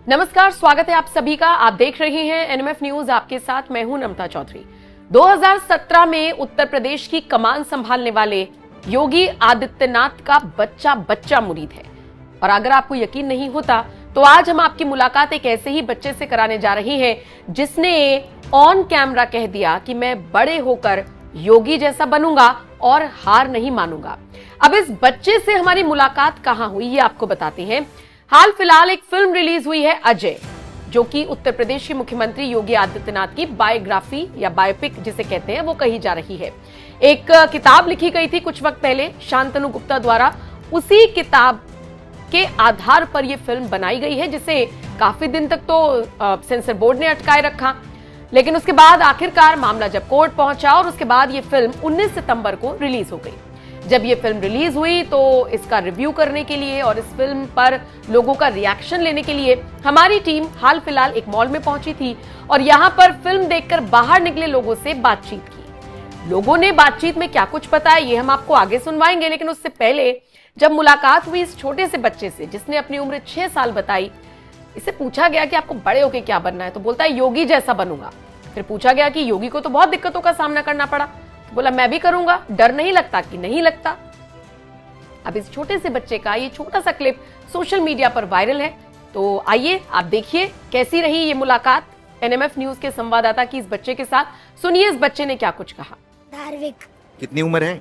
नमस्कार, स्वागत है आप सभी का। आप देख रहे हैं एनएमएफ न्यूज, आपके साथ मैं हूं नम्रता चौधरी। 2017 में उत्तर प्रदेश की कमान संभालने वाले योगी आदित्यनाथ का बच्चा मुरीद है। और अगर आपको यकीन नहीं होता तो आज हम आपकी मुलाकात एक ऐसे ही बच्चे से कराने जा रहे हैं जिसने ऑन कैमरा कह दिया कि मैं बड़े होकर योगी जैसा बनूंगा और हार नहीं मानूंगा। अब इस बच्चे से हमारी मुलाकात कहां हुई ये आपको बताते हैं। हाल फिलहाल एक फिल्म रिलीज हुई है अजय, जो कि उत्तर प्रदेश के मुख्यमंत्री योगी आदित्यनाथ की बायोग्राफी या बायोपिक जिसे कहते हैं वो कही जा रही है। एक किताब लिखी गई थी कुछ वक्त पहले शांतनु गुप्ता द्वारा, उसी किताब के आधार पर यह फिल्म बनाई गई है, जिसे काफी दिन तक तो सेंसर बोर्ड ने अटकाए रखा। लेकिन उसके बाद आखिरकार मामला जब कोर्ट पहुंचा और उसके बाद यह फिल्म 19 सितंबर को रिलीज हो गई। जब ये फिल्म रिलीज हुई तो इसका रिव्यू करने के लिए और इस फिल्म पर लोगों का रिएक्शन लेने के लिए हमारी टीम हाल फिलहाल एक मॉल में पहुंची थी और यहां पर फिल्म देखकर बाहर निकले लोगों से बातचीत की। लोगों ने बातचीत में क्या कुछ बताया ये हम आपको आगे सुनवाएंगे, लेकिन उससे पहले जब मुलाकात हुई इस छोटे से बच्चे से जिसने अपनी उम्र 6 साल बताई, इसे पूछा गया कि आपको बड़े होकर क्या बनना है, तो बोलता है योगी जैसा बनूंगा। फिर पूछा गया कि योगी को तो बहुत दिक्कतों का सामना करना पड़ा, बोला मैं भी करूंगा, डर नहीं लगता कि नहीं लगता। अब इस छोटे से बच्चे का ये छोटा सा क्लिप सोशल मीडिया पर वायरल है, तो आइए आप देखिए कैसी रही ये मुलाकात एनएमएफ न्यूज के संवाददाता की इस बच्चे के साथ। सुनिए इस बच्चे ने क्या कुछ कहा। धार्मिक। कितनी उम्र है?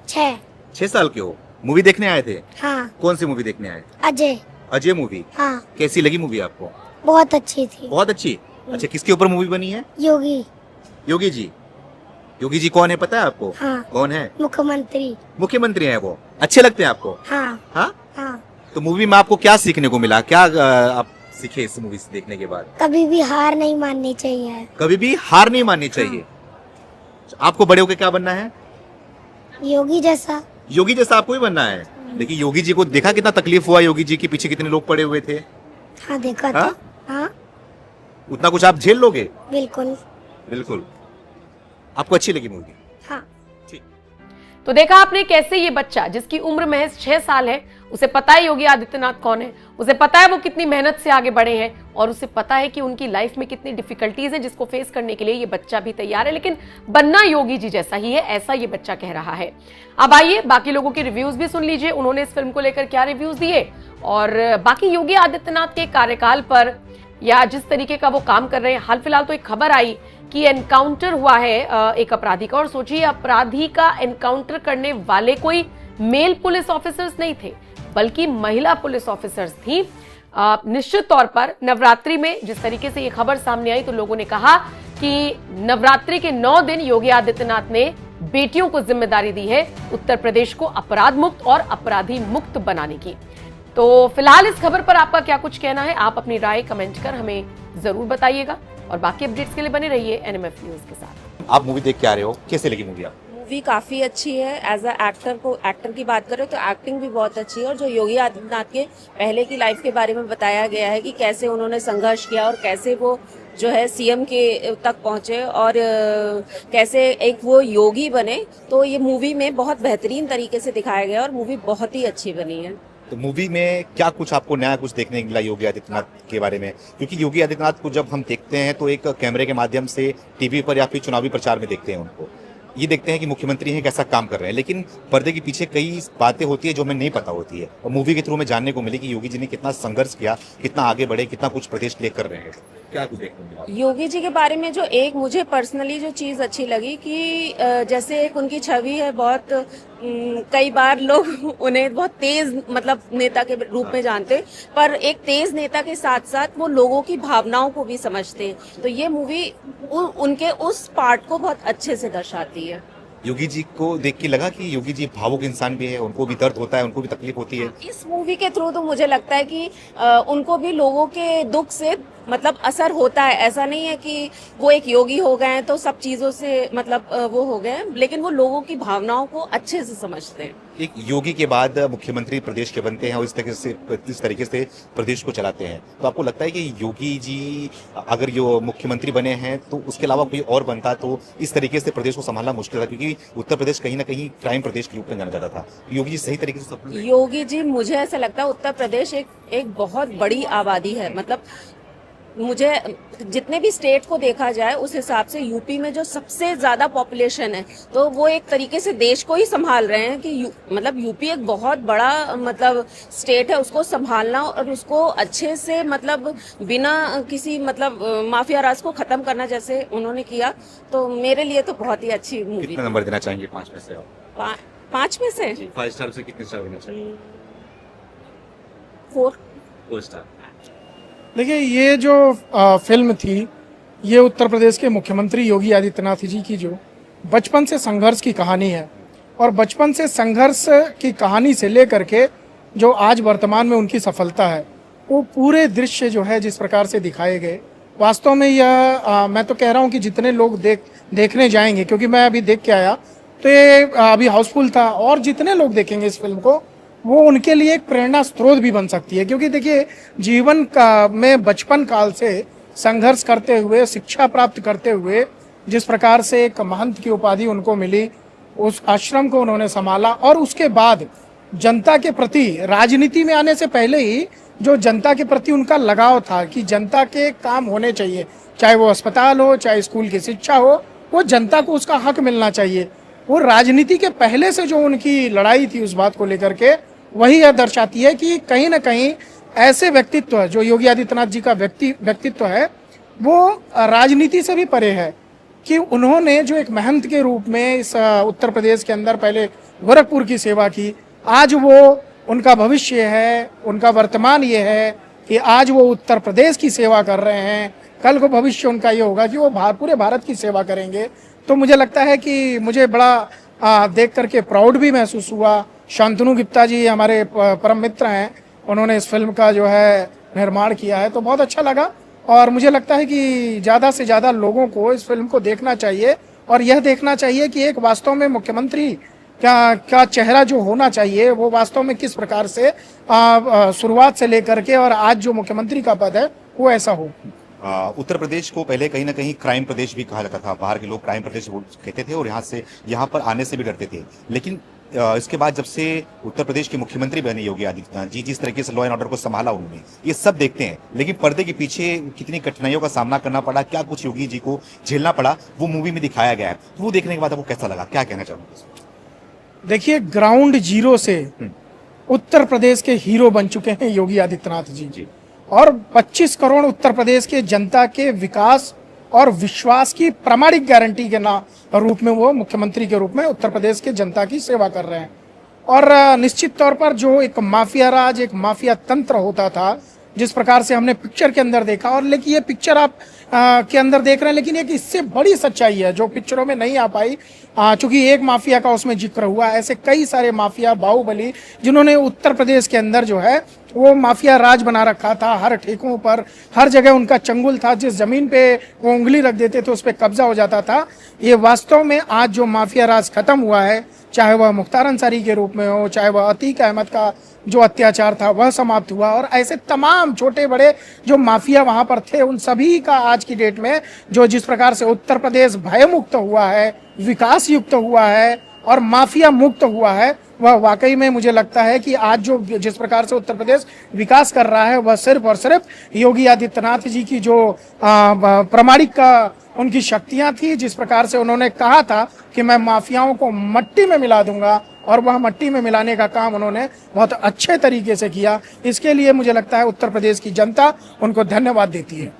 6 साल के हो। मूवी देखने आए थे? हाँ। कौन सी मूवी देखने आए? अजय। अजय मूवी? हाँ। कैसी लगी मूवी आपको? बहुत अच्छी थी। बहुत अच्छी। अच्छा, किसके ऊपर मूवी बनी है? योगी। योगी जी। योगी जी कौन है पता है आपको? हाँ। कौन है? मुख्यमंत्री है वो। अच्छे लगते हैं आपको? हाँ। हाँ? हाँ। तो मूवी में आपको क्या सीखने को मिला? क्या आप सीखे इस मूवी से देखने के बाद? कभी भी हार नहीं माननी चाहिए। कभी भी हार नहीं माननी चाहिए। आपको बड़े होकर क्या बनना है? योगी जैसा। योगी जैसा आपको ही बनना है। लेकिन योगी जी को देखा कितना तकलीफ हुआ, योगी जी के पीछे कितने लोग पड़े हुए थे? हाँ देखा था। हाँ। उतना कुछ आप झेल लोगे? बिल्कुल। बिल्कुल। आपको अच्छी लगी मूवी? हाँ। ठीक। तो देखा आपने कैसे ये बच्चा जिसकी उम्र महज 6 साल है, उसे पता है योगी आदित्यनाथ कौन है, उसे पता है वो कितनी मेहनत से आगे बढ़े हैं और उसे पता है कि उनकी लाइफ में कितनी डिफिकल्टीज हैं जिसको फेस करने के लिए ये बच्चा भी तैयार है। लेकिन बनना योगी जी जैसा ही है, ऐसा ये बच्चा कह रहा है। अब आइए बाकी लोगों के रिव्यूज भी सुन लीजिए, उन्होंने इस फिल्म को लेकर क्या रिव्यूज दिए और बाकी योगी आदित्यनाथ के कार्यकाल पर या जिस तरीके का वो काम कर रहे हैं। हाल फिलहाल तो एक खबर आई कि एनकाउंटर हुआ है एक अपराधी का, और सोचिए अपराधी का एनकाउंटर करने वाले कोई मेल पुलिस ऑफिसर्स नहीं थे बल्कि महिला पुलिस ऑफिसर्स थी। निश्चित तौर पर नवरात्रि में जिस तरीके से ये खबर सामने आई तो लोगों ने कहा कि नवरात्रि के 9 दिन योगी आदित्यनाथ ने बेटियों को जिम्मेदारी दी है उत्तर प्रदेश को अपराध मुक्त और अपराधी मुक्त बनाने की। तो फिलहाल इस खबर पर आपका क्या कुछ कहना है, आप अपनी राय कमेंट कर हमें जरूर बताइएगा और बाकी अपडेट्स के लिए बने रहिए एनएमएफ न्यूज के साथ। आप मूवी देख के आ रहे हो, कैसे लगी मूवी आपको? मूवी काफी अच्छी है। एज अ एक्टर की बात करें तो एक्टिंग भी बहुत अच्छी है और जो योगी आदित्यनाथ के पहले की लाइफ के बारे में बताया गया है कि कैसे उन्होंने संघर्ष किया और कैसे वो जो है सीएम के तक पहुंचे और कैसे एक वो योगी बने, तो ये मूवी में बहुत बेहतरीन तरीके से दिखाया गया और मूवी बहुत ही अच्छी बनी है। तो मूवी में क्या कुछ आपको नया कुछ देखने को मिला योगी आदित्यनाथ के बारे में? क्योंकि योगी आदित्यनाथ को जब हम देखते हैं तो एक कैमरे के माध्यम से टीवी पर या फिर चुनावी प्रचार में देखते हैं उनको, ये देखते हैं कि मुख्यमंत्री हैं कैसा काम कर रहे हैं, लेकिन पर्दे के पीछे कई बातें होती है जो हमें नहीं पता होती है और मूवी के थ्रू हमें जानने को मिली कि योगी जी ने कितना संघर्ष किया, कितना आगे बढ़े, कितना कुछ प्रदेश के लिए कर रहे हैं। क्या कुछ देखने को मिला योगी जी के बारे में? जो एक मुझे पर्सनली जो चीज अच्छी लगी कि जैसे एक उनकी छवि है, बहुत कई बार लोग उन्हें बहुत तेज मतलब नेता के रूप में जानते, पर एक तेज नेता के साथ साथ वो लोगों की भावनाओं को भी समझते हैं। तो ये मूवी उनके उस पार्ट को बहुत अच्छे से दर्शाती है। योगी जी को देख के लगा कि योगी जी भावुक इंसान भी है, उनको भी दर्द होता है, उनको भी तकलीफ होती है। इस मूवी के थ्रू तो मुझे लगता है कि उनको भी लोगों के दुख से मतलब असर होता है। ऐसा नहीं है कि वो एक योगी हो गए हैं तो सब चीजों से मतलब वो हो गए हैं, लेकिन वो लोगों की भावनाओं को अच्छे से समझते हैं। एक योगी के बाद मुख्यमंत्री प्रदेश के बनते हैं और इस तरीके से प्रदेश को चलाते हैं, तो आपको लगता है कि योगी जी अगर यो मुख्यमंत्री बने हैं तो उसके अलावा कोई और बनता तो इस तरीके से प्रदेश को संभालना मुश्किल था, क्योंकि उत्तर प्रदेश कहीं ना कहीं क्राइम प्रदेश के रूप में जाना जाता था। योगी जी सही तरीके से योगी जी, मुझे ऐसा लगता है उत्तर प्रदेश एक बहुत बड़ी आबादी है। मतलब मुझे जितने भी स्टेट को देखा जाए उस हिसाब से यूपी में जो सबसे ज्यादा पॉपुलेशन है, तो वो एक तरीके से देश को ही संभाल रहे हैं कि मतलब यूपी एक बहुत बड़ा मतलब स्टेट है, उसको संभालना और उसको अच्छे से मतलब बिना किसी मतलब माफिया राज को खत्म करना जैसे उन्होंने किया, तो मेरे लिए तो बहुत ही अच्छी मूवी। कितना नंबर देना चाहेंगे 5 में से? 5 में से 5 स्टार से कितने स्टार देना चाहिए? 4 स्टार। देखिए, ये जो फिल्म थी, ये उत्तर प्रदेश के मुख्यमंत्री योगी आदित्यनाथ जी की जो बचपन से संघर्ष की कहानी है, और बचपन से संघर्ष की कहानी से लेकर के जो आज वर्तमान में उनकी सफलता है, वो पूरे दृश्य जो है जिस प्रकार से दिखाए गए, वास्तव में यह मैं तो कह रहा हूँ कि जितने लोग देखने जाएंगे, क्योंकि मैं अभी देख के आया तो ये अभी हाउसफुल था, और जितने लोग देखेंगे इस फिल्म को वो उनके लिए एक प्रेरणा स्रोत भी बन सकती है। क्योंकि देखिए, जीवन का में बचपन काल से संघर्ष करते हुए, शिक्षा प्राप्त करते हुए, जिस प्रकार से एक महंत की उपाधि उनको मिली, उस आश्रम को उन्होंने संभाला, और उसके बाद जनता के प्रति, राजनीति में आने से पहले ही जो जनता के प्रति उनका लगाव था कि जनता के काम होने चाहिए, चाहे वो अस्पताल हो, चाहे स्कूल की शिक्षा हो, वो जनता को उसका हक मिलना चाहिए। वो राजनीति के पहले से जो उनकी लड़ाई थी उस बात को लेकर के, वही यह दर्शाती है कि कहीं ना कहीं ऐसे व्यक्तित्व जो योगी आदित्यनाथ जी का व्यक्तित्व है, वो राजनीति से भी परे है, कि उन्होंने जो एक महंत के रूप में इस उत्तर प्रदेश के अंदर पहले गोरखपुर की सेवा की, आज वो उनका भविष्य है, उनका वर्तमान ये है कि आज वो उत्तर प्रदेश की सेवा कर रहे हैं, कल को भविष्य उनका ये होगा कि वो पूरे भारत की सेवा करेंगे। तो मुझे लगता है कि मुझे बड़ा देख करके प्राउड भी महसूस हुआ। शांतनु गुप्ता जी हमारे परम मित्र हैं, उन्होंने इस फिल्म का जो है निर्माण किया है, तो बहुत अच्छा लगा, और मुझे लगता है कि ज़्यादा से ज़्यादा लोगों को इस फिल्म को देखना चाहिए, और यह देखना चाहिए कि एक वास्तव में मुख्यमंत्री क्या चेहरा जो होना चाहिए वो वास्तव में किस प्रकार से शुरुआत से लेकर के और आज जो मुख्यमंत्री का पद है वो ऐसा हो। उत्तर प्रदेश को पहले कहीं ना कहीं क्राइम प्रदेश भी कहा जाता था, बाहर के लोग क्राइम प्रदेश कहते थे और यहाँ पर आने से भी डरते थे। लेकिन इसके बाद जब से उत्तर प्रदेश के मुख्यमंत्री बने योगी आदित्यनाथ जी, जिस तरीके से लॉ एंड ऑर्डर को संभाला उन्होंने, ये सब देखते हैं। लेकिन पर्दे के पीछे कितनी कठिनाइयों का सामना करना पड़ा, क्या कुछ योगी जी को झेलना पड़ा, वो मूवी में दिखाया गया है। तो वो देखने के बाद आपको कैसा लगा, क्या कहना चाहूंगा? देखिए, ग्राउंड जीरो से उत्तर प्रदेश के हीरो बन चुके हैं योगी आदित्यनाथ जी, और 25 करोड़ उत्तर प्रदेश के जनता के विकास और विश्वास की प्रामाणिक गारंटी के रूप में वो मुख्यमंत्री के रूप में उत्तर प्रदेश के जनता की सेवा कर रहे हैं। और निश्चित तौर पर जो एक माफिया राज, एक माफिया तंत्र होता था, जिस प्रकार से हमने पिक्चर के अंदर देखा, और लेकिन ये पिक्चर आप के अंदर देख रहे हैं, लेकिन एक इससे बड़ी सच्चाई है जो पिक्चरों में नहीं आ पाई। चूंकि एक माफिया का उसमें जिक्र हुआ, ऐसे कई सारे माफिया, बाहुबली, जिन्होंने उत्तर प्रदेश के अंदर जो है वो माफिया राज बना रखा था। हर ठेकों पर, हर जगह उनका चंगुल था, जिस जमीन पे वो उंगली रख देते थे उस पर कब्जा हो जाता था। ये वास्तव में आज जो माफिया राज खत्म हुआ है, चाहे वह मुख्तार अंसारी के रूप में हो, चाहे वह अतीक अहमद का जो अत्याचार था वह समाप्त हुआ, और ऐसे तमाम छोटे बड़े जो माफिया वहां पर थे, उन सभी का आज की डेट में जो जिस प्रकार से उत्तर प्रदेश भयमुक्त हुआ है, विकास युक्त हुआ है और माफिया मुक्त हुआ है, वह वाकई में मुझे लगता है कि आज जो जिस प्रकार से उत्तर प्रदेश विकास कर रहा है, वह सिर्फ और सिर्फ योगी आदित्यनाथ जी की जो प्रामाणिक का उनकी शक्तियां थी। जिस प्रकार से उन्होंने कहा था कि मैं माफियाओं को मट्टी में मिला दूंगा, और वह मट्टी में मिलाने का काम उन्होंने बहुत अच्छे तरीके से किया। इसके लिए मुझे लगता है उत्तर प्रदेश की जनता उनको धन्यवाद देती है।